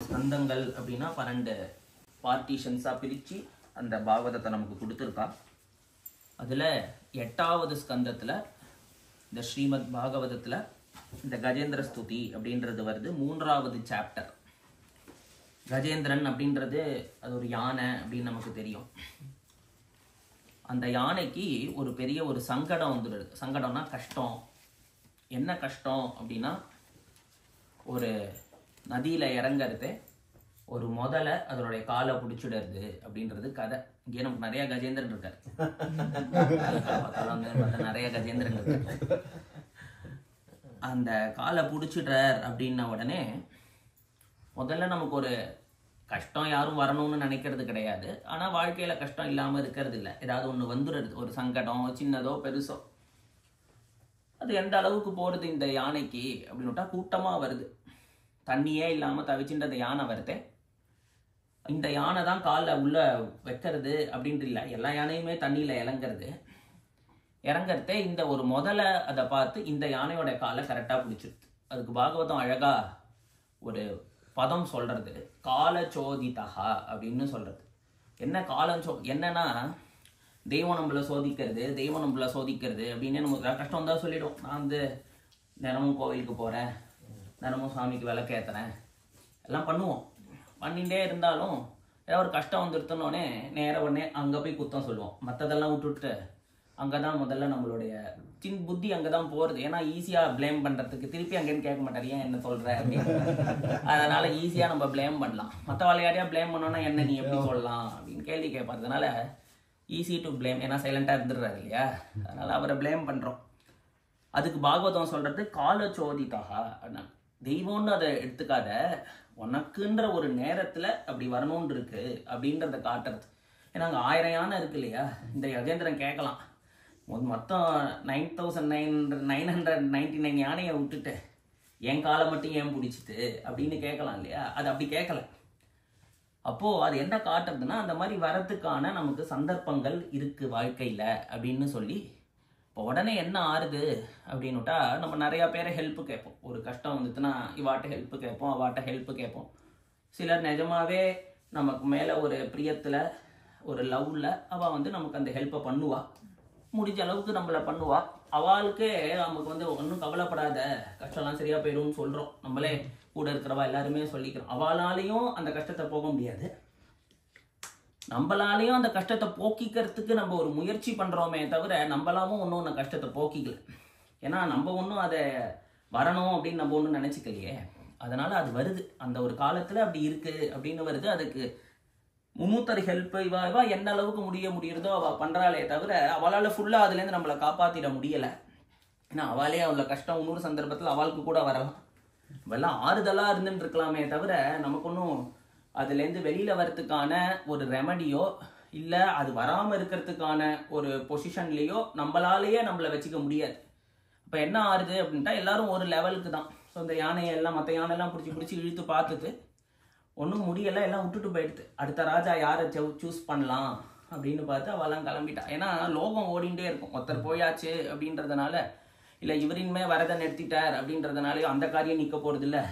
ஸ்கந்தங்கள் அப்படின்னா 12 பார்ட்டிஷன்ஸாக பிரித்து அந்த பாகவதத்தை நமக்கு கொடுத்துருக்கா. அதில் 8வது ஸ்கந்தத்தில் இந்த ஸ்ரீமத் பாகவதத்தில் இந்த கஜேந்திர ஸ்துதி அப்படின்றது வருது. 3வது சாப்டர். கஜேந்திரன் அப்படின்றது அது ஒரு யானை அப்படின்னு நமக்கு தெரியும். அந்த யானைக்கு ஒரு பெரிய ஒரு சங்கடம் வந்துடுது. சங்கடம்னா கஷ்டம். என்ன கஷ்டம் அப்படின்னா, ஒரு நதியில் இறங்கிறது ஒரு முதல்ல அதனுடைய காலை பிடிச்சிடுறது அப்படின்றது கதை. இங்கே நமக்கு நிறைய கஜேந்திரன் இருக்காரு. நிறைய கஜேந்திரன் இருக்காரு. அந்த காலை பிடிச்சிடுறார் அப்படின்ன உடனே முதல்ல நமக்கு ஒரு கஷ்டம் யாரும் வரணும்னு நினைக்கிறது கிடையாது. ஆனால் வாழ்க்கையில் கஷ்டம் இல்லாமல் இருக்கிறது இல்லை. ஏதாவது ஒன்று வந்துடுறது, ஒரு சங்கடம், சின்னதோ பெருசோ. அது எந்த அளவுக்கு போகிறது இந்த யானைக்கு அப்படின்னுட்டா, கூட்டமாக வருது. தண்ணியே இல்லாமல் தவிச்சுன்ற அந்த யானை வருது. இந்த யானை தான் காலில் உள்ள வைக்கிறது அப்படின்ட்டு இல்லை, எல்லா யானையுமே தண்ணியில் இறங்குறதே இந்த ஒரு முதல்ல அதை பார்த்து இந்த யானையோட காலை கரெக்டாக பிடிச்சிருது. அதுக்கு பாகவதம் அழகா ஒரு பதம் சொல்றது, காலச்சோதிதா அப்படின்னு சொல்றது. என்ன என்னன்னா, தெய்வம் நம்மள சோதிக்கிறது அப்படின்னு நமக்கு கஷ்டம் தான் சொல்லிடும். நான் வந்து தினமும் கோவிலுக்கு போறேன், தினமும் சாமிக்கு விளக்கேத்துறேன், எல்லாம் பண்ணுவோம். பண்ணிகிட்டே இருந்தாலும் ஏதாவது ஒரு கஷ்டம் வந்துடுத்தோன்னே நேராக உடனே அங்கே போய் குத்தம் சொல்லுவோம். மற்றதெல்லாம் விட்டுவிட்டு அங்கே தான் முதல்ல நம்மளுடைய புத்தி அங்கே தான் போகிறது. ஏன்னா ஈஸியாக ப்ளேம் பண்ணுறதுக்கு திருப்பி அங்கேன்னு கேட்க மாட்டார், ஏன் என்ன சொல்கிற அப்படின்னு. அதனால் ஈஸியாக நம்ம ப்ளேம் பண்ணலாம். மற்றவாள் யாரையா ப்ளேம் பண்ணோன்னா என்ன நீ எப்படி சொல்லலாம் அப்படின்னு கேள்வி கேட்பார்றதுனால ஈஸி டு ப்ளேம். ஏன்னா சைலண்ட்டாக இருந்துடுறாரு இல்லையா, அதனால் அவரை ப்ளேம் பண்ணுறோம். அதுக்கு பாகவதம் சொல்கிறது காலச்சோதிதா. தெய்வம்னு அதை எடுத்துக்காத, உனக்குன்ற ஒரு நேரத்தில் அப்படி வரணும்னு இருக்கு அப்படின்றத காட்டுறது. ஏன்னா அங்கே 1000 யானை இருக்கு இல்லையா. இந்த கஜேந்திரன் கேட்கலாம், மொத்தம் 9999 யானையை விட்டுட்டு என் காலை மட்டும் ஏன் பிடிச்சிட்டு அப்படின்னு கேட்கலாம் இல்லையா. அது அப்படி கேட்கல. அப்போது அது என்ன காட்டுறதுன்னா, அந்த மாதிரி வரத்துக்கான நமக்கு சந்தர்ப்பங்கள் இருக்குது வாழ்க்கையில் அப்படின்னு சொல்லி. இப்போ உடனே என்ன ஆறுது அப்படின்னுட்டா, நம்ம நிறையா பேரை ஹெல்ப்பு கேட்போம். ஒரு கஷ்டம் வந்துச்சுன்னா இவாட்ட ஹெல்ப்பு கேட்போம், அவாட்ட ஹெல்ப்பு கேட்போம். சிலர் நிஜமாவே நமக்கு மேலே ஒரு பிரியத்தில், ஒரு லவ்வில் அவள் வந்து நமக்கு அந்த ஹெல்ப்பை பண்ணுவா. முடிஞ்ச அளவுக்கு நம்மளை பண்ணுவா. அவளுக்கே நமக்கு வந்து ஒன்றும் கவலைப்படாத, கஷ்டம்லாம் சரியாக போயிடும்னு சொல்கிறோம். நம்மளே கூட இருக்கிறவா எல்லாருமே சொல்லிக்கிறோம். அவளாலையும் அந்த கஷ்டத்தை போக முடியாது, நம்மளாலையும் அந்த கஷ்டத்தை போக்கிக்கிறதுக்கு நம்ம ஒரு முயற்சி பண்ணுறோமே தவிர நம்மளாவும் ஒன்றும் அந்த கஷ்டத்தை போக்கிக்கல. ஏன்னா நம்ம ஒன்றும் அதை வரணும் அப்படின்னு நம்ம ஒன்றும் நினச்சிக்கலையே. அதனால் அது வருது, அந்த ஒரு காலத்தில் அப்படி இருக்குது அப்படின்னு வருது. அதுக்கு முன்னூத்தர் ஹெல்ப்பு இவா என்ன அளவுக்கு முடியறதோ அவள் பண்ணுறாளே தவிர அவளால் ஃபுல்லாக அதுலேருந்து நம்மளை காப்பாற்றிட முடியலை. ஏன்னா அவளே அவளை கஷ்டம் இன்னொரு சந்தர்ப்பத்தில் அவளுக்கு கூட வரலாம். அவெல்லாம் ஆறுதலாக இருந்துட்டு இருக்கலாமே தவிர நமக்கு ஒன்றும் அதுலேருந்து வெளியில் வரத்துக்கான ஒரு ரெமடியோ இல்லை அது வராமல் இருக்கிறதுக்கான ஒரு பொசிஷன்லேயோ நம்மளாலேயே நம்மளை வச்சுக்க முடியாது. இப்போ என்ன ஆறுது அப்படின்ட்டா, எல்லாரும் ஒரு லெவலுக்கு தான். ஸோ இந்த யானையெல்லாம் மற்ற யானையெல்லாம் பிடிச்சி இழுத்து பார்த்துட்டு ஒன்றும் முடியலை, எல்லாம் விட்டுட்டு போயிடுது. அடுத்த ராஜா யாரை சூஸ் பண்ணலாம் அப்படின்னு பார்த்து அவெல்லாம் கிளம்பிட்டா. ஏன்னா லோகம் ஓடிண்டே இருக்கும். ஒருத்தர் போயாச்சு அப்படின்றதுனால, இல்லை இவரின்மே வரதை நிறுத்திட்டார் அப்படின்றதுனாலையோ அந்த காரியம் நிற்க போகிறது இல்லை.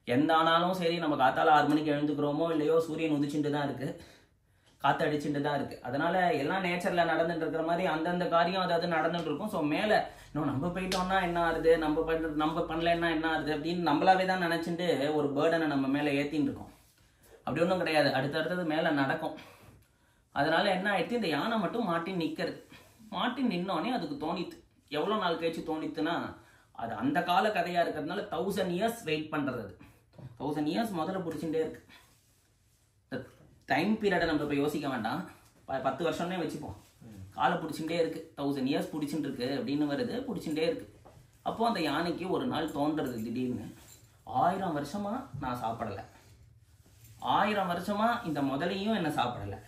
எந்த ஆனாலும் சரி, நம்ம காத்தால 6 மணிக்கு எழுந்துக்கிறோமோ இல்லையோ சூரியன் உதிச்சுட்டு தான் இருக்குது, காற்று அடிச்சுட்டு தான் இருக்குது. அதனால எல்லாம் நேச்சரில் நடந்துட்டு இருக்கிற மாதிரி அந்தந்த காரியம் அதாவது நடந்துட்டு இருக்கும். ஸோ மேலே இன்னும் நம்ம போயிட்டோம்னா என்ன ஆகுது, நம்ம பண்ணலன்னா என்ன ஆகுது அப்படின்னு நம்மளாவே தான் நினச்சிட்டு ஒரு பேர்டனை நம்ம மேலே ஏற்றின்னு இருக்கோம். அப்படி ஒன்றும் கிடையாது, அடுத்தடுத்தது மேலே நடக்கும். அதனால என்ன ஆயிடுச்சு, இந்த யானை மட்டும் மாட்டி நிற்கிறது. மாட்டி நின்னோடனே அதுக்கு தோணித்து. எவ்வளோ நாள் கழிச்சு தோணித்துன்னா, அது அந்த கால கதையாக இருக்கிறதுனால 1000 years வெயிட் பண்ணுறது. 1000 years முதல்ல பிடிச்சுட்டே இருக்கு. டைம் பீரியடை நம்ம இப்போ யோசிக்க வேண்டாம், 10 வருஷம்னே வச்சுப்போம். காலை பிடிச்சுட்டே இருக்கு, 1000 years பிடிச்சிட்டு இருக்கு அப்படின்னு வருது, பிடிச்சுட்டே இருக்கு. அப்போது அந்த யானைக்கு ஒரு நாள் தோன்றது திடீர்னு, 1000 வருஷமா நான் சாப்பிடலை, 1000 வருஷமா இந்த முதலையும் என்ன சாப்பிடலை,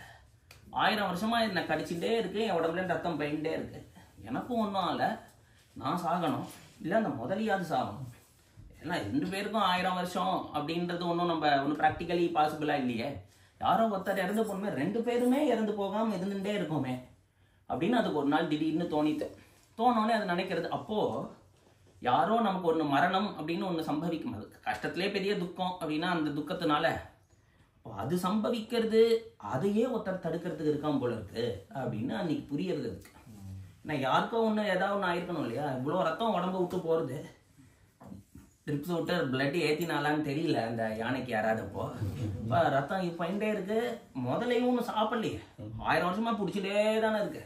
1000 வருஷமா என்னை கடிச்சுட்டே இருக்கு, என் உடம்புல ரத்தம் போயிட்டே இருக்கு, எனக்கும் ஒன்றும் ஆகலை, நான் சாகணும் இல்லை அந்த முதலியாவது சாகணும். ஏன்னா 2 பேருக்கும் 1000 வருஷம் அப்படின்றது ஒன்றும் ப்ராக்டிக்கலி பாசிபிளாக இல்லையே. யாரோ ஒருத்தர் இறந்து போகணுமே, 2 பேருமே இறந்து போகாமல் இருந்துகிட்டே இருக்கோமே அப்படின்னு அதுக்கு ஒரு நாள் திடீர்னு தோணித்து. தோணோடனே அது நினைக்கிறது. அப்போது யாரோ நமக்கு ஒன்று மரணம் அப்படின்னு ஒன்று சம்பவிக்கும், அது கஷ்டத்திலே பெரிய துக்கம் அப்படின்னா அந்த துக்கத்தினால அது சம்பவிக்கிறது, அதையே ஒருத்தர் தடுக்கிறதுக்கு இருக்காம போல இருக்கு அப்படின்னு அன்னைக்கு புரியறது இருக்கு. ஏன்னா யாருக்கோ ஒன்று ஏதாவது ஒன்று ஆயிருக்கணும் இல்லையா? இவ்வளோ ரத்தம் உடம்பு விட்டு போகிறது, ட்ரிப்ஸ் விட்டு பிளட் ஏற்றினாலான்னு தெரியல அந்த யானைக்கு யாராதப்போ. இப்போ ரத்தம் இப்போண்டே இருக்கு, முதலையும் ஒன்று சாப்பிடலையே, 1000 வருஷமா பிடிச்சிட்டே தானே இருக்கு,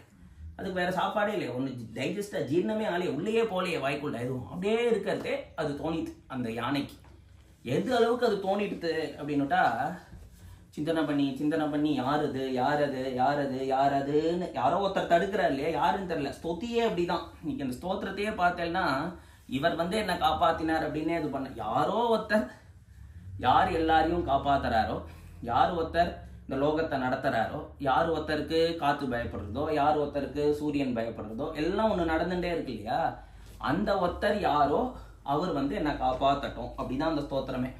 அதுக்கு வேற சாப்பாடே இல்லையா, ஒன்று டைஜஸ்டா ஜீரணமே ஆலையே, உள்ளேயே போலையே வாய்க்குள்ள, எதுவும் அப்படியே இருக்கிறதே அது தோணிட்டு அந்த யானைக்கு. எது அளவுக்கு அது தோணிடுது அப்படின்னுட்டா சிந்தனை பண்ணி யாருது யாரதுன்னு யாரோ ஒருத்தர் தடுக்கிறார் இல்லையா, யாருன்னு தெரியல. ஸ்தோத்தியே அப்படிதான். இன்னைக்கு அந்த ஸ்தோத்திரத்தையே பார்த்தேன்னா இவர் என்ன காப்பாத்தினார் அப்படின்னே இது பண்ண, யாரோ ஒருத்தர் யார் எல்லாரையும் காப்பாத்துறாரோ, யார் ஒருத்தர் இந்த லோகத்தை நடத்துறாரோ, யார் ஒருத்தருக்கு காத்து பயப்படுறதோ, யார் ஒருத்தருக்கு சூரியன் பயப்படுறதோ, எல்லாம் ஒன்று நடந்துட்டே இருக்கு இல்லையா. அந்த ஒருத்தர் யாரோ அவர் என்ன காப்பாத்தட்டும் அப்படின்னா அந்த ஸ்தோத்திரமே.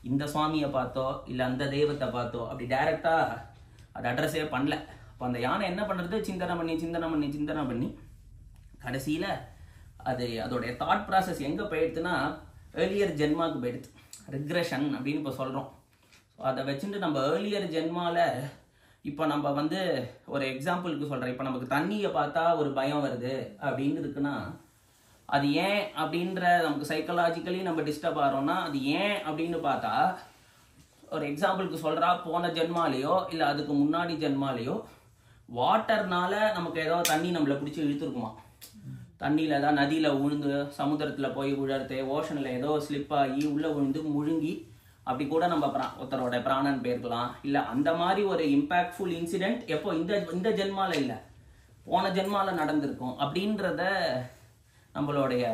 இந்த சுவாமியை பார்த்தோ இல்லை அந்த தெய்வத்தை பார்த்தோ அப்படி டைரக்டா அது அட்ரஸே பண்ணல. அப்போ அந்த யானை என்ன பண்ணுறது, சிந்தனை பண்ணி கடைசியில் அது அதோடைய தாட் ப்ராசஸ் எங்கே போயிடுதுன்னா ஏர்லியர் ஜென்மாவுக்கு போயிடுது. ரிக்ரெஷன் அப்படின்னு இப்போ சொல்கிறோம். ஸோ அதை வச்சுட்டு நம்ம ஏர்லியர் ஜென்மாவில் இப்போ நம்ம ஒரு எக்ஸாம்பிளுக்கு சொல்கிறேன். இப்போ நமக்கு தண்ணியை பார்த்தா ஒரு பயம் வருது அப்படின்னு இருக்குன்னா அது ஏன் அப்படின்ற நமக்கு சைக்கலாஜிக்கலி நம்ம டிஸ்டர்ப் ஆகிறோம்னா அது ஏன் அப்படின்னு பார்த்தா, ஒரு எக்ஸாம்பிளுக்கு சொல்கிறா, போன ஜென்மாலேயோ இல்லை அதுக்கு முன்னாடி ஜென்மாலேயோ வாட்டர்னால நமக்கு ஏதோ தண்ணி நம்மளை பிடிச்சி இழுத்துருக்குமா, தண்ணியில் ஏதாவது நதியில் விழுந்து சமுத்திரத்தில் போய் விழறது, ஓஷனில் ஏதோ ஸ்லிப் ஆகி உள்ளே விழுந்து முழுங்கி அப்படி கூட நம்ம ஒருத்தரோட பிராணன் போயிருக்கலாம். இல்லை அந்த மாதிரி ஒரு இம்பேக்ட்ஃபுல் இன்சிடென்ட் எப்போ இந்த ஜென்மால இல்லை போன ஜென்மால நடந்திருக்கும் அப்படின்றத நம்மளுடைய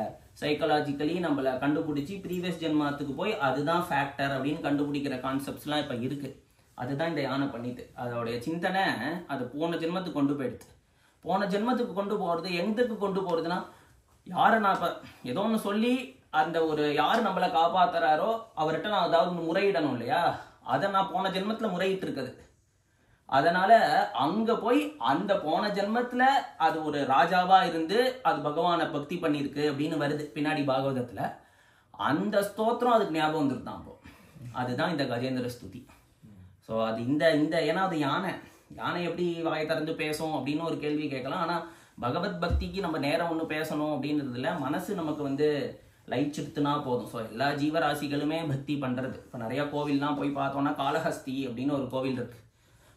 சைக்கலாஜிக்கலி நம்மளை கண்டுபிடிச்சி ப்ரீவியஸ் ஜென்மாத்துக்கு போய் அதுதான் ஃபேக்டர் அப்படின்னு கண்டுபிடிக்கிற கான்செப்ட்ஸ்லாம் இப்போ இருக்கு. அதுதான் இந்த யானை பண்ணிட்டு அதோடைய சிந்தனை அது போன ஜென்மத்துக்கு கொண்டு போயிடுது. போன ஜென்மத்துக்கு கொண்டு போகிறது எந்தக்கு கொண்டு போகிறதுனா, யாரை நான் இப்போ ஏதோ ஒன்று சொல்லி அந்த ஒரு யார் நம்மளை காப்பாத்துறாரோ அவர்கிட்ட நான் ஏதாவது முறையிடணும் இல்லையா, அதை நான் போன ஜென்மத்தில் முறையிட்டு இருக்குது. அதனால அங்க போய் அந்த போன ஜென்மத்துல அது ஒரு ராஜாவா இருந்து அது பகவானை பக்தி பண்ணிருக்கு அப்படின்னு வருது பின்னாடி பாகவதத்துல. அந்த ஸ்தோத்திரம் அதுக்கு ஞாபகம் வந்துருதான். அப்போ அதுதான் இந்த கஜேந்திர ஸ்துதி. ஸோ அது இந்த ஏன்னா அது யானை எப்படி வாயை திறந்து பேசும் அப்படின்னு ஒரு கேள்வி கேட்கலாம். ஆனா பகவத் பக்திக்கு நம்ம நேரம் ஒன்று பேசணும் அப்படின்றதுல மனசு நமக்கு லயிச்சிடுத்துனா போதும். ஸோ எல்லா ஜீவராசிகளுமே பக்தி பண்றது. இப்போ நிறைய கோவில்லாம் போய் பார்த்தோம்னா காளஹஸ்தி அப்படின்னு ஒரு கோவில் இருக்கு.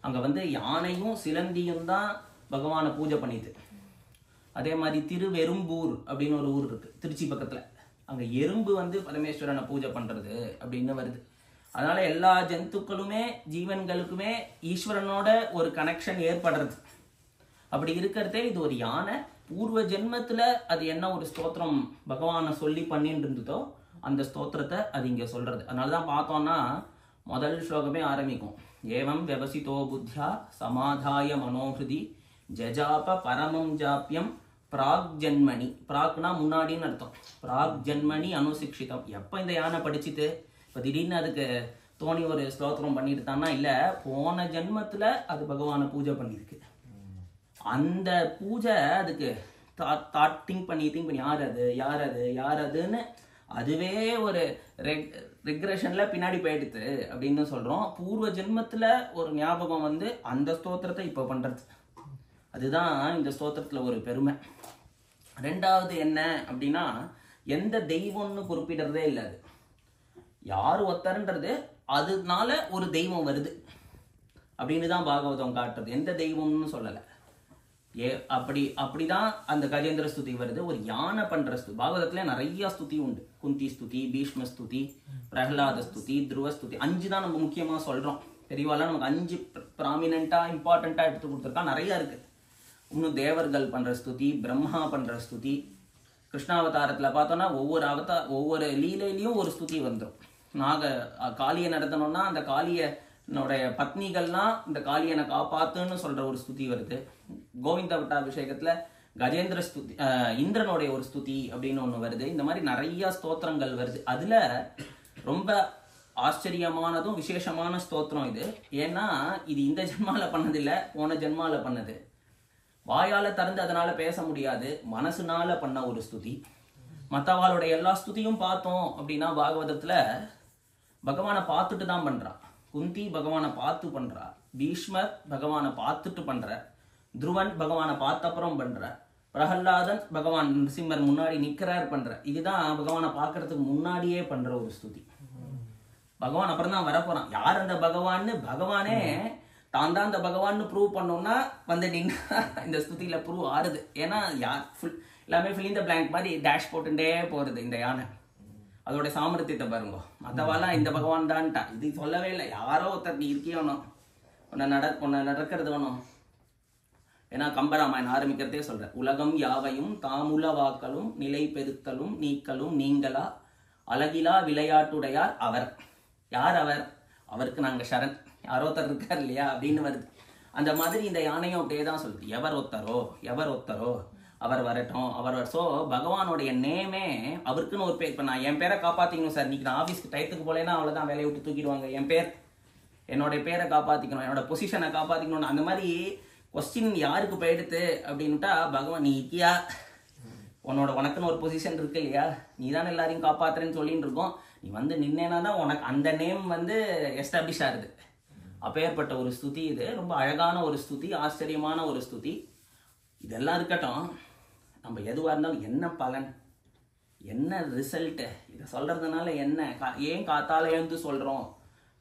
அங்கே யானையும் சிலந்தியும் தான் பகவானை பூஜை பண்ணிது. அதே மாதிரி திருவெரும்பூர் அப்படின்னு ஒரு ஊர் இருக்கு திருச்சி பக்கத்தில். அங்கே எறும்பு பரமேஸ்வரனை பூஜை பண்ணுறது அப்படின்னு வருது. அதனால எல்லா ஜந்துக்களுமே ஜீவன்களுக்குமே ஈஸ்வரனோட ஒரு கனெக்ஷன் ஏற்படுறது. அப்படி இருக்கிறதே இது ஒரு யானை பூர்வ ஜென்மத்தில் அது என்ன ஒரு ஸ்தோத்திரம் பகவானை சொல்லி பண்ணிட்டு இருந்ததோ அந்த ஸ்தோத்திரத்தை அது இங்கே சொல்றது. அதனால தான் பார்த்தோம்னா முதல் ஸ்லோகமே ஆரம்பிக்கும், ஏவம் வியவசிதோ புத்தியா சமாதாய மனோஹிருதி ஜஜாப பரமம் ஜாப்பியம் பிராக் ஜென்மணி. பிராக்னா முன்னாடின்னு அர்த்தம். பிராக் ஜென்மணி அனுசிக்ஷிதம். எப்போ இந்த யானை படிச்சுட்டு இப்போ திடீர்னு அதுக்கு தோணி ஒரு ஸ்லோத்திரம் பண்ணிட்டு தானா, இல்லை போன ஜென்மத்தில் அது பகவானை பூஜை பண்ணியிருக்கு. அந்த பூஜை அதுக்கு திங்க் பண்ணி யார் அதுன்னு அதுவே ஒரு ரிக்ரெஷன்ல பின்னாடி போயிடுது அப்படின்னு சொல்றோம். பூர்வ ஜென்மத்துல ஒரு ஞாபகம் அந்த ஸ்தோத்திரத்தை இப்ப பண்றது. அதுதான் இந்த ஸ்தோத்திரத்துல ஒரு பெருமை. ரெண்டாவது என்ன அப்படின்னா, எந்த தெய்வம்னு குறிப்பிடுறதே இல்லை. அது யார் ஒருத்தருன்றது அதனால ஒரு தெய்வம் வருது அப்படின்னு தான் பாகவதம் காட்டுறது. எந்த தெய்வம்னு சொல்லலை. அப்படிதான் அந்த கஜேந்திர ஸ்துதி வருது. ஒரு யானை பண்ற ஸ்துதி. பாகவதத்துல நிறைய ஸ்துதி உண்டு. குந்தி ஸ்துதி, பீஷ்ம ஸ்துதி, பிரகலாத ஸ்துதி, துருவ ஸ்துதி. 5 தான் நம்ம முக்கியமா சொல்றோம். பெரியவாலாம் நமக்கு 5 ப்ராமினென்ட்டா இம்பார்ட்டண்டா எடுத்து கொடுத்துருக்கா. நிறைய இருக்கு. இன்னும் தேவர்கள் பண்ற ஸ்துதி, பிரம்மா பண்ற ஸ்துதி. கிருஷ்ணாவதாரத்துல பார்த்தோம்னா ஒவ்வொரு லீலையிலையும் ஒரு ஸ்துதி வந்துடும். காளியை நடத்தணும்னா அந்த காளியனுடைய பத்னிகள்லாம் இந்த காளியனை காப்பாத்துன்னு சொல்ற ஒரு ஸ்துதி வருது. கோவிந்த பட்டாபிஷேகத்துல கஜேந்திர ஸ்துதி, இந்திரனுடைய ஒரு ஸ்துதி அப்படின்னு ஒண்ணு வருது. இந்த மாதிரி நிறைய ஸ்தோத்திரங்கள் வருது. அதுல ரொம்ப ஆச்சரியமானதும் விசேஷமான ஸ்தோத்திரம் இது. ஏன்னா இது இந்த ஜென்மால பண்ணதில்லை, போன ஜென்மால பண்ணது. வாயால திறந்து அதனால பேச முடியாது, மனசுனால பண்ண ஒரு ஸ்துதி. மற்றவாளுடைய எல்லா ஸ்துதியும் பார்த்தோம் அப்படின்னா பாகவதத்துல பகவானை பார்த்துட்டு தான் பண்றான். குந்தி பகவானை பார்த்து பண்றா, பீஷ்மர் பகவானை பார்த்துட்டு பண்ற, துருவன் பகவானை பார்த்த அப்புறம் பண்ற, பிரகல்லாதன் பகவான் நரசிம்மர் முன்னாடி நிக்கிறார் பண்ற. இதுதான் பகவானை பார்க்கறதுக்கு முன்னாடியே பண்ற ஒரு ஸ்துதி. பகவான் அப்புறம் தான் வரப்போறான். யார் அந்த பகவான்னு பகவானே தான் தான் அந்த பகவான்னு ப்ரூவ் பண்ணோம்னா வந்து நின்னா இந்த ஸ்துதியில ப்ரூவ் ஆறுது. ஏன்னா ஃபுல் எல்லாமே ஃபில் இந்த பிளாங்க் மாதிரி டேஷ் போட்டுட்டே போறது இந்த யானை. அதோட சாமர்த்தியத்தை பாருங்க. மற்றவாலாம் இந்த பகவான் தான்ட்டா, இது சொல்லவே இல்லை. யாரோ ஒருத்தர் நீ இருக்கியோனும் உன்னை நடக்கிறது வேணும். ஏன்னா கம்பராமாயணம் ஆரம்பிக்கிறதே சொல்ற, உலகம் யாவையும் தாமுலவாக்கலும் நிலை பெருத்தலும் நீக்கலும் நீங்களா அழகிலா விளையாட்டுடையார் அவர். யார் அவர்? அவருக்கு நாங்க சரண். யாரோ ஒருத்தர் இருக்கார் இல்லையா அப்படின்னு வருது. அந்த மாதிரி இந்த யானையும் அப்படியே தான் சொல்லுது, எவர் ஒத்தரோ அவர் வரட்டும், ஸோ பகவானுடைய நேமே அவருக்குன்னு ஒரு பேர். இப்போ நான் என் பேரை காப்பாற்றிக்கணும் சார், இன்னைக்கு நான் ஆஃபீஸ்க்கு டயத்துக்கு போலேன்னா அவ்வளோதான், வேலையை விட்டு தூக்கிடுவாங்க. என்னோட பேரை காப்பாற்றிக்கணும், என்னோட பொசிஷனை காப்பாற்றிக்கணும். அந்த மாதிரி கொஸ்டின் யாருக்கு போயிடுத்து அப்படின்ட்டா, பகவான் நீ இருக்கியா, உனக்குன்னு ஒரு பொசிஷன் இருக்கு இல்லையா, நீ தானே எல்லாரையும் காப்பாத்துறேன்னு சொல்லிட்டு இருக்கோம். நீ வந்து நின்னேனா தான் உனக்கு அந்த நேம் வந்து எஸ்டாப்ளிஷ் ஆகுது. அப்பேற்பட்ட ஒரு ஸ்துதி இது. ரொம்ப அழகான ஒரு ஸ்துதி, ஆச்சரியமான ஒரு ஸ்துதி. இதெல்லாம் இருக்கட்டும், நம்ம எதுவாக இருந்தாலும் என்ன பலன், என்ன ரிசல்ட்டு, இதை சொல்றதுனால என்ன, ஏன் காத்தால எழுந்து சொல்றோம்,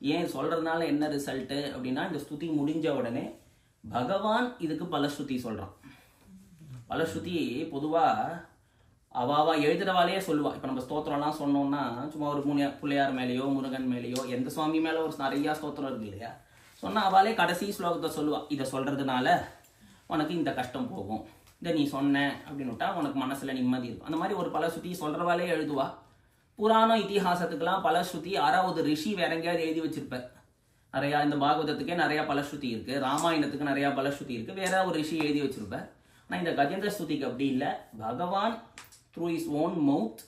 ஏன் சொல்றதுனால என்ன ரிசல்ட்டு அப்படின்னா, இந்த ஸ்துதி முடிஞ்ச உடனே பகவான் இதுக்கு பலஸ்ருதி சொல்றான். பலஸ்ருதி பொதுவா அவாவா எழுதுறவாலேயே சொல்லுவா. இப்ப நம்ம ஸ்தோத்திரம்லாம் சொன்னோம்னா சும்மா ஒரு பிள்ளையார் மேலேயோ முருகன் மேலேயோ எந்த சுவாமி மேல ஒரு நிறைய ஸ்தோத்திரம் இருக்கு இல்லையா, சொன்னா அவளே கடைசி ஸ்லோகத்தை சொல்லுவா, இதை சொல்றதுனால உனக்கு இந்த கஷ்டம் போகும், இதை நீ சொன்ன அப்படின்னுட்டா உனக்கு மனசுல நிம்மதி இருக்கும். அந்த மாதிரி ஒரு பலஸ்ருதி சொல்றவாலே எழுதுவா. புராண இதிகாசத்துக்கெல்லாம் பலஸ்ருதி யாராவது ரிஷி வேற எங்கேயாவது எழுதி வச்சிருப்பார். நிறையா இந்த பாகவதத்துக்கே நிறைய பலஸ்ருதி இருக்கு, ராமாயணத்துக்கு நிறைய பலஸ்ருதி இருக்கு, வேற ஒரு ரிஷி எழுதி வச்சிருப்பார். ஆனால் இந்த கஜேந்திர ஸ்துதிக்கு அப்படி இல்லை. பகவான் through his own mouth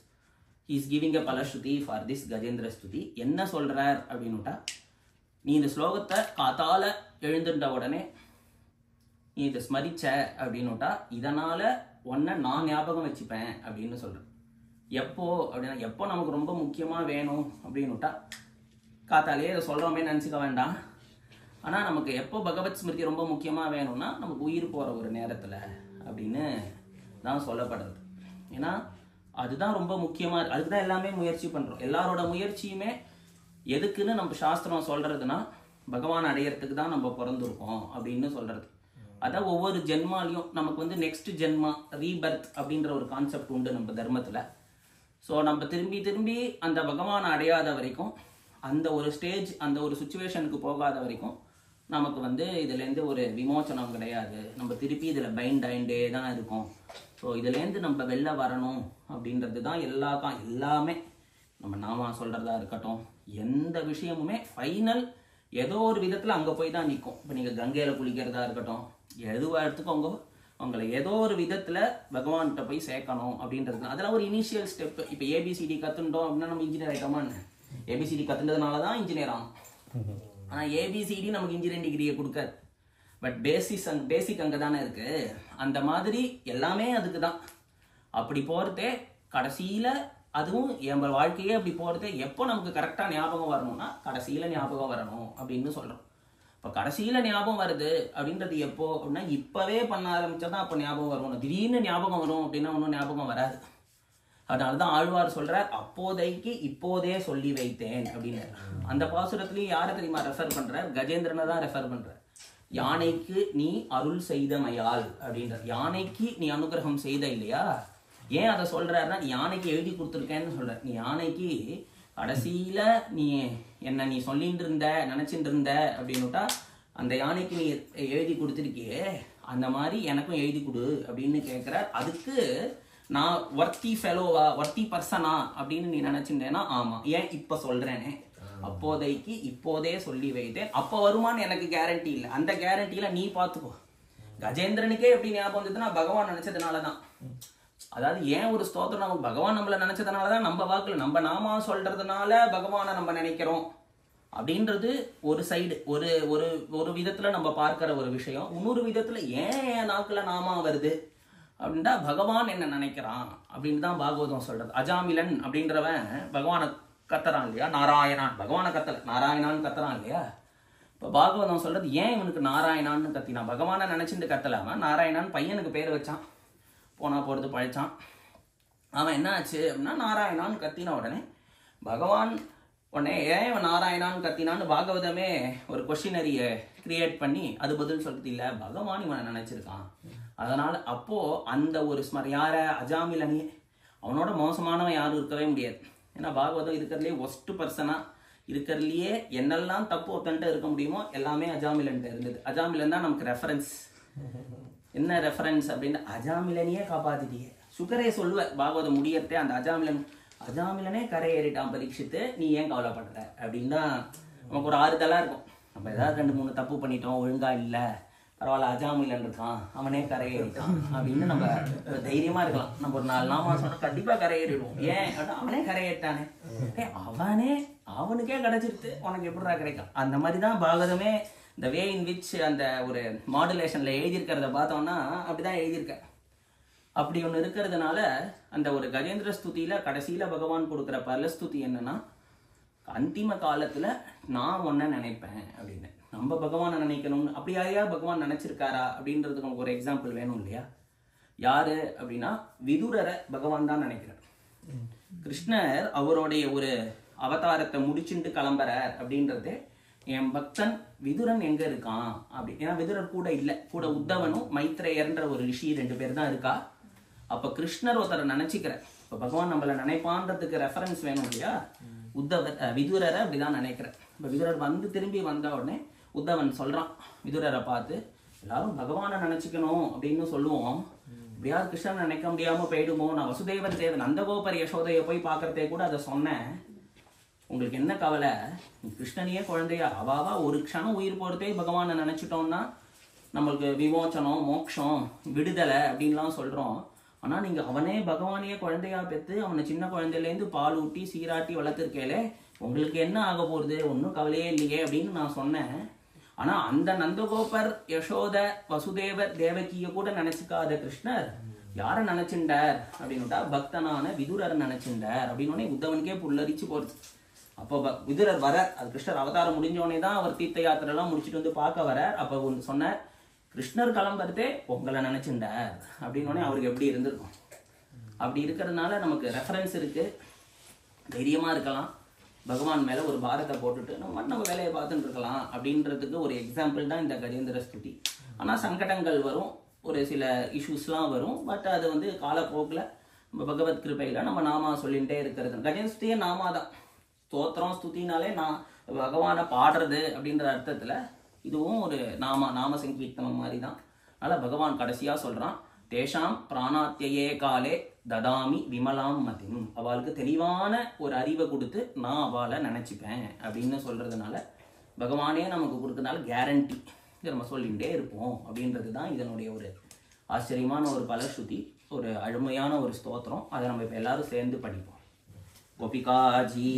he is giving a பலஸ்ருதி for this Gajendra ஸ்துதி. என்ன சொல்றார் அப்படின்னுட்டா, நீ இந்த ஸ்லோகத்தை காத்தால எழுந்துட்ட உடனே நீ இதை ஸ்மரிச்ச அப்படின்னுட்டா, இதனால உன்னை நான் ஞாபகம் வச்சுப்பேன் அப்படின்னு சொல்றேன். எப்போ அப்படின்னா, எப்போ நமக்கு ரொம்ப முக்கியமா வேணும் அப்படின்னுட்டா காத்தாலேயே இதை சொல்றோமே நினச்சிக்க வேண்டாம். ஆனால் நமக்கு எப்போ பகவத் ஸ்மிருதி ரொம்ப முக்கியமாக வேணும்னா நமக்கு உயிர் போகிற ஒரு நேரத்தில் அப்படின்னு தான் சொல்லப்படுறது. ஏன்னா அதுதான் ரொம்ப முக்கியமாக, அதுக்கு தான் எல்லாமே முயற்சி பண்ணுறோம். எல்லாரோட முயற்சியுமே எதுக்குன்னு நம்ம சாஸ்திரம் சொல்கிறதுனா, பகவான் அடையிறதுக்கு தான் நம்ம பிறந்திருக்கோம் அப்படின்னு சொல்கிறது. அதான் ஒவ்வொரு ஜென்மாலையும் நமக்கு வந்து நெக்ஸ்ட் ஜென்மா ரீபர்த் அப்படின்ற ஒரு கான்செப்ட் உண்டு நம்ம தர்மத்தில். ஸோ நம்ம திரும்பி திரும்பி அந்த பகவானை அடையாத வரைக்கும், அந்த ஒரு ஸ்டேஜ் அந்த ஒரு சுச்சுவேஷனுக்கு போகாத வரைக்கும் நமக்கு வந்து இதுலேருந்து ஒரு விமோச்சனம் கிடையாது. நம்ம திருப்பி இதில் பைண்ட் ஆகிண்டே தான் இருக்கும். ஸோ இதுலேருந்து நம்ம வெளில வரணும் அப்படின்றது தான் எல்லாமே நம்ம நாம சொல்கிறதா இருக்கட்டும், எந்த விஷயமுமே ஃபைனல் ஏதோ ஒரு விதத்தில் அங்கே போய் தான் நிற்கும். இப்போ நீங்கள் கங்கையில் குளிக்கிறதா இருக்கட்டும், எதுவாக எடுத்துக்கோங்க, உங்களை ஏதோ ஒரு விதத்தில் பகவான்கிட்ட போய் சேர்க்கணும் அப்படின்றது. அதெல்லாம் ஒரு இனிஷியல் ஸ்டெப்பு. இப்போ ஏபிசிடி கற்றுட்டோம் அப்படின்னா நம்ம இன்ஜினியர் ஆகிட்டோமான்னு, ஏபிசிடி கற்றுன்றதுனால தான் இன்ஜினியர் ஆகும். ஆனால் ஏபிசிடி நமக்கு இன்ஜினியரிங் டிகிரியை கொடுக்காது. பட் பேசிக் அங்கே தானே இருக்கு. அந்த மாதிரி எல்லாமே அதுக்கு தான். அப்படி போகிறதே கடைசியில், அதுவும் என் வாழ்க்கையே அப்படி போகிறதே எப்போ நமக்கு கரெக்டாக ஞாபகம் வரணும்னா கடைசியில் ஞாபகம் வரணும் அப்படின்னு சொல்கிறோம். இப்போ கடைசியில் ஞாபகம் வருது அப்படின்றது எப்போ அப்படின்னா, இப்போவே பண்ண ஆரம்பித்தா தான் அப்போ ஞாபகம் வரும். திடீர்னு ஞாபகம் வரும் அப்படின்னா ஒன்றும் ஞாபகம் வராது. அதனால தான் ஆழ்வார் சொல்றார், அப்போதைக்கு இப்போதே சொல்லி வைத்தேன் அப்படின்னு. அந்த பாசுரத்துலையும் யாரை தெரியுமா ரெஃபர் பண்றார்? கஜேந்திரனை தான் ரெஃபர் பண்றார். யானைக்கு நீ அருள் செய்தமையால் அப்படின்றார். யானைக்கு நீ அனுகிரகம் செய்த இல்லையா, ஏன் அதை சொல்றாருன்னா, யானைக்கு எழுதி கொடுத்துருக்கேன்னு சொல்ற. நீ யானைக்கு கடைசியில நீ என்ன நீ சொல்லிட்டு இருந்த நினைச்சிட்டு இருந்த அப்படின்னுட்டா, அந்த யானைக்கு நீ எழுதி கொடுத்துருக்கியே, அந்த மாதிரி எனக்கும் எழுதி கொடு அப்படின்னு கேட்கிறார். அதுக்கு நான் வர்த்தி ஃபெலோவா, வர்த்தி பர்சனா அப்படின்னு நீ நினைச்சிருந்தேன்னா ஆமா, ஏன் இப்ப சொல்றேனே, அப்போதைக்கு இப்போதே சொல்லி வைத்தேன். அப்போ வருமானு எனக்கு கேரண்டி இல்லை. அந்த கேரண்டியில நீ பார்த்துக்கோ. கஜேந்திரனுக்கே எப்படி ஞாபகம் வந்ததுன்னா பகவான் நினைச்சதுனாலதான். அதாவது ஏன் ஒரு ஸ்தோத்திரம், நமக்கு பகவான் நம்மள நினைச்சதுனாலதான், நம்ம வாக்குல நம்ம நாமா சொல்றதுனால பகவானை நம்ம நினைக்கிறோம் அப்படின்றது ஒரு சைடு, ஒரு ஒரு விதத்துல நம்ம பார்க்கிற ஒரு விஷயம். இன்னொரு விதத்துல ஏன் நாக்குல நாமா வருது அப்படின்ட்டா பகவான் என்ன நினைக்கிறான் அப்படின்னு தான் பாகவதம் சொல்றது. அஜாமிலன் அப்படின்றவன் பகவானை கத்துறான் இல்லையா, நாராயணான். பகவானை கத்தல, நாராயணான்னு கத்துறான் இல்லையா. இப்போ பாகவதம் சொல்றது ஏன் இவனுக்கு நாராயணான்னு கத்தினான்? பகவானை நினைச்சிட்டு கத்தலாம நாராயணான் பையனுக்கு பேர் வச்சான். போனா போறது பழிச்சான். அவன் என்ன ஆச்சு அப்படின்னா நாராயணான்னு கத்தின உடனே பகவான் உடனே ஏன் இவன் நாராயணான்னு கத்தினான்னு பாகவதமே ஒரு கொஸ்டினரியை கிரியேட் பண்ணி அது பதில் சொல்றது இல்லை, பகவான் இவனை நினைச்சிருக்கான். அதனால அப்போ அந்த ஒரு யார அஜாமிலனே, அவனோட மோசமானவன் யாரும் இருக்கவே முடியாது. ஏன்னா பாகவதம் இருக்கிறதுலே ஒஸ்ட் பர்சனா இருக்கிறதுலையே என்னெல்லாம் தப்பு ஒத்தன்ட்டு இருக்க முடியுமோ எல்லாமே அஜாமிலன்ட்டு இருந்தது. அஜாமிலன் தான் நமக்கு ரெஃபரன்ஸ். என்ன ரெஃபரன்ஸ் அப்படின்னா அஜாமிலனையே காப்பாத்திட்டியே. சுகரே சொல்லுவேன் பாகவதம் முடியறதே அந்த அஜாமிலனே கரை ஏறிட்டான் பரீட்சித்து, நீ ஏன் கவலைப்படுற அப்படின்னா நமக்கு ஒரு ஆறுதலாக இருக்கும். நம்ம ஏதாவது 2-3 தப்பு பண்ணிட்டோம், ஒழுங்கா இல்லை, பரவாயில்ல அஜாமிலன் இருக்கான், அவனே கரை ஏறிட்டான் அப்படின்னு நம்ம தைரியமா இருக்கலாம். நம்ம ஒரு 4 நாமாசம் சொன்னா கண்டிப்பா கரை ஏறிடுவோம். ஏன் அவனே கரை ஏறிட்டானே, அவனுக்கே கிடைச்சிருத்து, உனக்கு எப்படிடா கிடைக்கும்? அந்த மாதிரி தான் பாகவதமே இந்த வே இன் விச் அந்த ஒரு மாடுலேஷன்ல எழுதியிருக்கிறத பார்த்தோம்னா அப்படிதான் எழுதியிருக்க. அப்படி ஒன்று இருக்கிறதுனால அந்த ஒரு கஜேந்திர ஸ்துதியில கடைசியில பகவான் கொடுக்குற பரலஸ்துதி என்னன்னா, அந்திம காலத்துல நான் ஒன்ன நினைப்பேன் அப்படின்னு. நம்ம பகவானை நினைக்கணும்னு அப்படி யாரையா பகவான் நினைச்சிருக்காரா அப்படின்றதுக்கு நமக்கு ஒரு எக்ஸாம்பிள் வேணும் இல்லையா. யாரு அப்படின்னா விதுரரை பகவான் தான் நினைக்கிறார். கிருஷ்ணர் அவருடைய ஒரு அவதாரத்தை முடிச்சுட்டு கிளம்புறார் அப்படின்றது என் பக்தன் விதுரன் எங்க இருக்கான் அப்படி. ஏன்னா விதுரர் கூட இல்லை, கூட உத்தவனும் மைத்ரேயர்ன்ற ஒரு ரிஷி 2 பேர் தான் இருக்கா. அப்ப கிருஷ்ணர் ஒருத்தரை நினைச்சுக்கிறேன். இப்ப பகவான் நம்மள நினைப்பான்றதுக்கு ரெஃபரன்ஸ் வேணும் இல்லையா. விதுரரை அப்படிதான் நினைக்கிறேன். இப்ப விதுரர் வந்து திரும்பி வந்த உடனே உத்தவன் சொல்றான் விதுரரை பார்த்து, எல்லாரும் பகவானை நினைச்சுக்கணும் அப்படின்னு சொல்லுவோம், இப்படியாவது கிருஷ்ணன் நினைக்க முடியாம போயிடுமோ, நான் வசுதேவர் தேவன் நந்தகோபர் யசோதையை போய் பார்க்கறதே கூட அதை சொன்னேன், உங்களுக்கு என்ன கவலை, கிருஷ்ணனையே குழந்தையா அவாவா ஒரு க்ஷணம் உயிர் போறதே பகவானை நினைச்சிட்டோம்னா நம்மளுக்கு விமோச்சனம் மோட்சம் விடுதலை அப்படின்லாம் சொல்றோம். ஆனா நீங்க அவனே பகவானையே குழந்தையா பெற்று அவனை சின்ன குழந்தையிலேருந்து பால் ஊட்டி சீராட்டி வளர்த்துருக்கேலே, உங்களுக்கு என்ன ஆக போகுது, ஒன்றும் கவலையே இல்லையே அப்படின்னு நான் சொன்னேன். ஆனா அந்த நந்தகோபர் யசோத வசுதேவர் தேவகிய கூட நினைச்சுக்காத கிருஷ்ணர் யாரை நினைச்சுட்டார் அப்படின்னுட்டா பக்தனான விதுரரை நினைச்சுட்டார் அப்படின்னு உத்தவனுக்கே புல்லரிச்சு போறது. அப்போ விதுரர் வர, அது கிருஷ்ணர் அவதாரம் முடிஞ்சோடனே தான் அவர் தீர்த்த யாத்திரை எல்லாம் முடிச்சுட்டு வந்து பார்க்க வர. அப்ப ஒன்று சொன்னார், கிருஷ்ணர் கிளம்புறதே உங்களை நினைச்சுட்டார் அப்படின்னு அவருக்கு எப்படி இருந்திருக்கும். அப்படி இருக்கிறதுனால நமக்கு ரெஃபரன்ஸ் இருக்கு, தைரியமா இருக்கலாம், பகவான் மேல ஒரு பாரத்தை போட்டுட்டு நம்ம வேலையை பார்த்துட்டு இருக்கலாம் அப்படின்றதுக்கு ஒரு எக்ஸாம்பிள் தான் இந்த கஜேந்திர ஸ்துதி. ஆனா சங்கடங்கள் வரும், ஒரு சில இஷ்யூஸ்லாம் வரும். பட் அது வந்து காலப்போக்கில் நம்ம பகவத் கிருபையில நம்ம நாமா சொல்லிகிட்டே இருக்கிறது. கஜேந்திர ஸ்துதியே நாமா தான். ஸ்தோத்திரம் ஸ்துதினாலே நான் பகவானை பாடுறது அப்படின்ற அர்த்தத்துல இதுவும் ஒரு நாம சங்கீர்த்தனம் மாதிரி தான். அதனால பகவான் கடைசியா சொல்றான், தேஷாம் பிராணாத்தியே காலே ததாமி விமலாம் மதிம், அவளுக்கு தெளிவான ஒரு அறிவை கொடுத்து நான் அவளை நினைச்சுப்பேன் அப்படின்னு சொல்றதுனால பகவானே நமக்கு கொடுக்கறதுனால கேரண்டி இதை நம்ம சொல்லிகிட்டே இருப்போம் அப்படின்றது தான் இதனுடைய ஒரு ஆச்சரியமான ஒரு பலஸ்ருதி, ஒரு அழுமையான ஒரு ஸ்தோத்திரம். அதை நம்ம இப்போ எல்லாரும் சேர்ந்து படிப்போம். கோபிகாஜி